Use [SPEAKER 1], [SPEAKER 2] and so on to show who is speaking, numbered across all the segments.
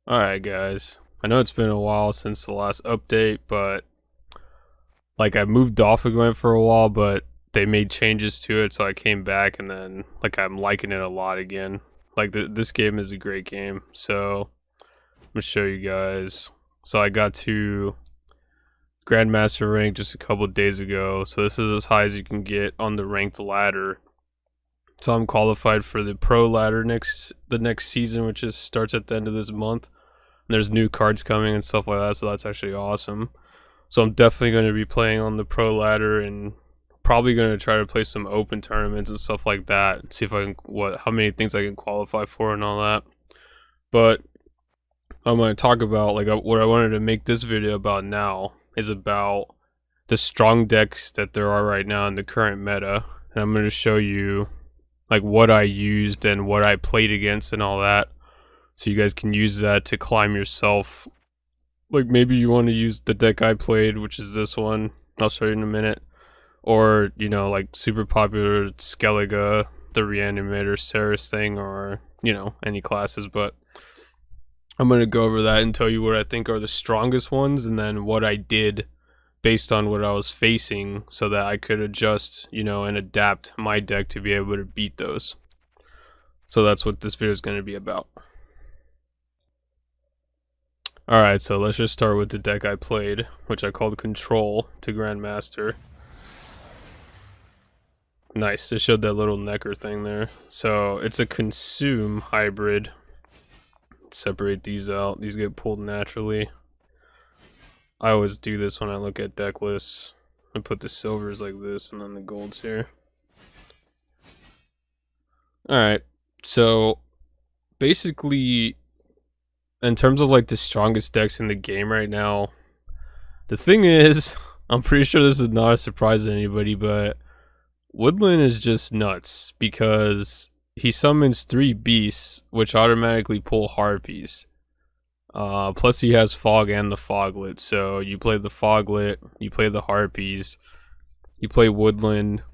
[SPEAKER 1] Alright guys, I know it's been a while since the last update, but like I moved off of Gwent for a while, but they made changes to it, so I came back and then like I'm liking it a lot again. Like this game is a great game, so I'm gonna show you guys. So I got to Grandmaster rank just a couple days ago, so this is as high as you can get on the ranked ladder. So I'm qualified for the pro ladder the next season, which starts at the end of this month. And there's new cards coming and stuff like that, so that's actually awesome. So I'm definitely going to be playing on the pro ladder and probably going to try to play some open tournaments and stuff like that. See if I can how many things I can qualify for and all that. But I'm going to talk about like what I wanted to make this video about now is about the strong decks that there are right now in the current meta, and I'm going to show you like what I used and what I played against and all that, so you guys can use that to climb yourself. Like maybe you want to use the deck I played, which is this one, I'll show you in a minute, or you know, like super popular Skellige, the Reanimator Ceres thing, or you know, any classes. But I'm going to go over that and tell you what I think are the strongest ones, and then what I did based on what I was facing, so that I could adjust, you know, and adapt my deck to be able to beat those. So that's what this video is going to be about. Alright, so let's just start with the deck I played, which I called Control to Grandmaster. Nice, it showed that little necker thing there. So it's a Consume hybrid. Separate these out, these get pulled naturally. I always do this when I look at deck lists. I put the silvers like this and then the golds here. Alright, so basically, in terms of like the strongest decks in the game right now, the thing is, I'm pretty sure this is not a surprise to anybody, but Woodland is just nuts because he summons 3 beasts which automatically pull harpies. Plus he has fog and the foglet, so you play the foglet, you play the harpies, you play Woodland.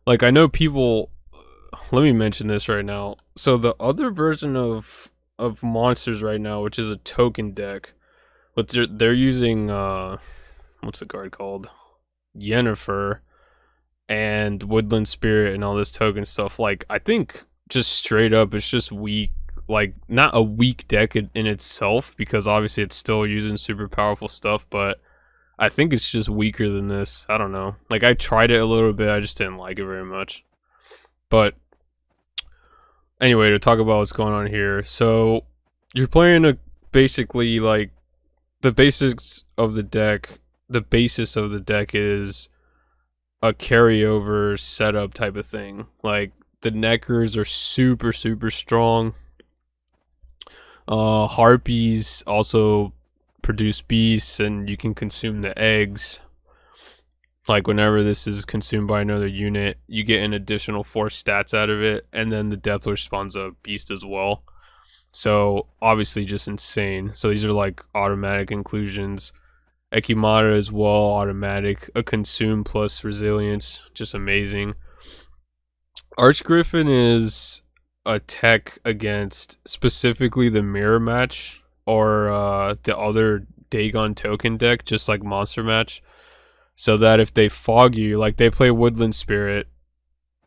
[SPEAKER 1] Like, I know people, let me mention this right now. So the other version of monsters right now, which is a token deck, but they're using what's the card called, Yennefer and Woodland Spirit and all this token stuff. Like, I think just straight up it's just weak. Like, not a weak deck in itself, because obviously it's still using super powerful stuff, but I think it's just weaker than this. I don't know, like I tried it a little bit, I just didn't like it very much. But anyway, to talk about what's going on here, so you're playing basically like the basics of the deck. The basis of the deck is a carryover setup type of thing. Like, the neckers are super strong. Harpies also produce beasts, and you can consume the eggs. Like, whenever this is consumed by another unit, you get an additional 4 stats out of it, and then the Deathwish spawns a beast as well. So obviously just insane. So these are like automatic inclusions. Ekimata as well, automatic. A consume plus resilience, just amazing. Archgriffin is a tech against specifically the mirror match, or the other Dagon token deck, just like monster match, so that if they fog you, like they play Woodland Spirit,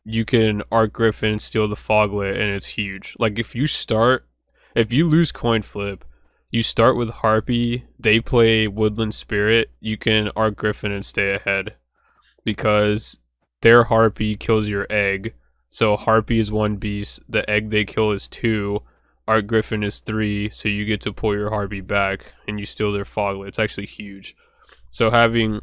[SPEAKER 1] you can Archgriffin steal the foglet, and it's huge. Like, if you lose coin flip, you start with Harpy, they play Woodland Spirit, you can Archgriffin and stay ahead, because their Harpy kills your egg. So Harpy is 1 beast, the egg they kill is 2, Archgriffin is 3, so you get to pull your Harpy back and you steal their foglet. It's actually huge. So having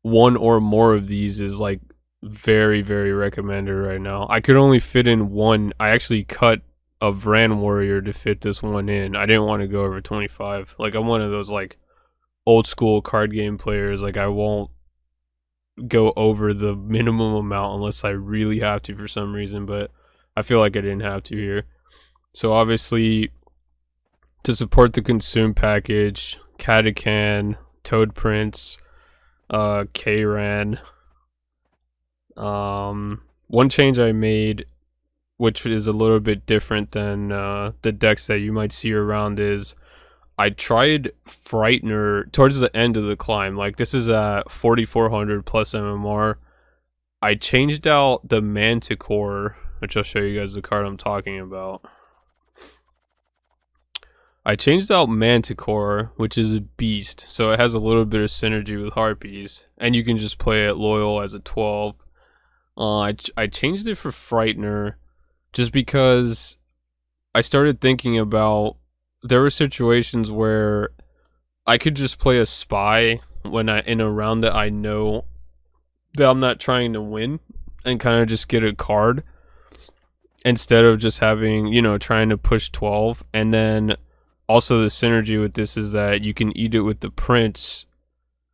[SPEAKER 1] 1 or more of these is like very recommended right now. I could only fit in 1. I actually cut a Vran warrior to fit this one in. I didn't want to go over 25. Like, I'm one of those like old school card game players. Like, I won't go over the minimum amount unless I really have to for some reason, but I feel like I didn't have to here. So obviously, to support the consume package, Katakan, Toad Prince, Kran. One change I made which is a little bit different than the decks that you might see around, is I tried Frightener towards the end of the climb. Like, this is at 4,400 plus MMR. I changed out the Manticore, which I'll show you guys the card I'm talking about. I changed out Manticore, which is a beast, so it has a little bit of synergy with Harpies, and you can just play it loyal as a 12. I changed it for Frightener just because I started thinking about, there were situations where I could just play a spy when in a round that I know that I'm not trying to win, and kind of just get a card instead of just having, trying to push 12. And then also the synergy with this is that you can eat it with the Prince,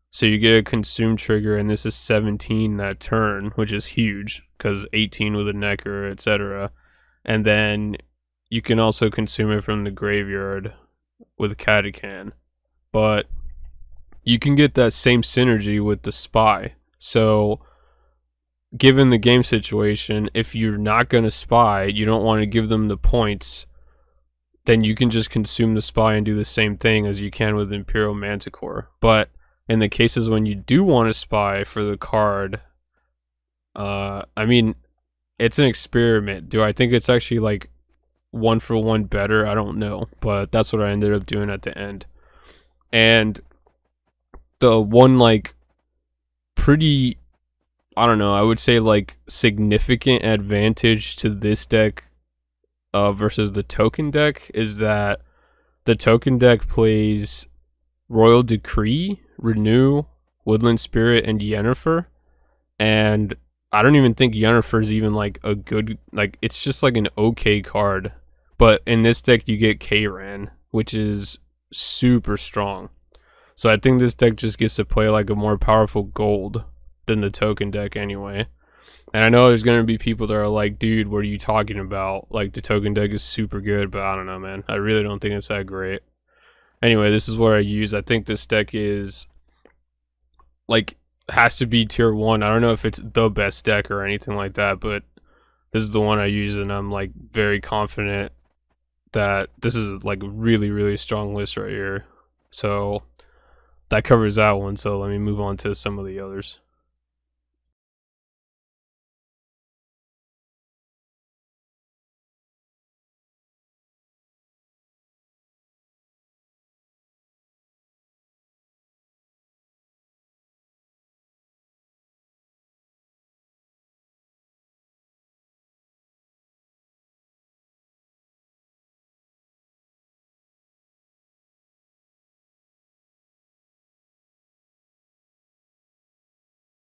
[SPEAKER 1] so you get a consume trigger, and this is 17 that turn, which is huge because 18 with a Necker, etc. And then you can also consume it from the graveyard with Catachan. But you can get that same synergy with the Spy. So, given the game situation, if you're not going to Spy, you don't want to give them the points, then you can just consume the Spy and do the same thing as you can with Imperial Manticore. But in the cases when you do want to Spy for the card, I mean, it's an experiment. Do I think it's actually like 1-for-1 better? I don't know, but that's what I ended up doing at the end. And the one, like, pretty, I don't know, I would say like significant advantage to this deck versus the token deck is that the token deck plays Royal Decree, Renew, Woodland Spirit, and Yennefer. And I don't even think Yennefer is even like a good, like, it's just like an okay card. But in this deck you get Kayran, which is super strong. So I think this deck just gets to play like a more powerful gold than the token deck anyway. And I know there's going to be people that are like, dude, what are you talking about? Like, the token deck is super good, but I don't know, man. I really don't think it's that great. Anyway, this is what I use. I think this deck is, like, has to be tier 1. I don't know if it's the best deck or anything like that, but this is the one I use, and I'm, like, very confident that this is, like, a really, really strong list right here. So that covers that one, so let me move on to some of the others.